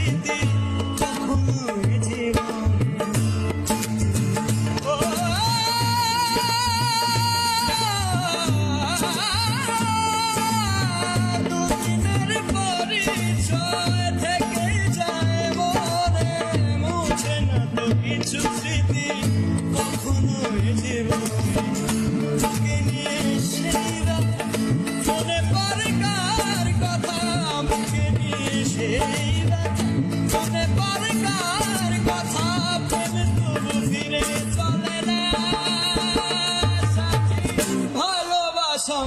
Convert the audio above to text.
স্মৃতি কখনো জীবনে দুদিনের পরিচয় থেকে যায় মনে মুছে না তো কিছু স্মৃতি কখনো জীবনে তোকে নিয়ে সেই রাত মনে পড়ে কার কথা মুখে নিয়ে সেই রাত মনে পড়ে কার কথা প্রেম তবু ফিরে চলে না সাথী ভালোবাসা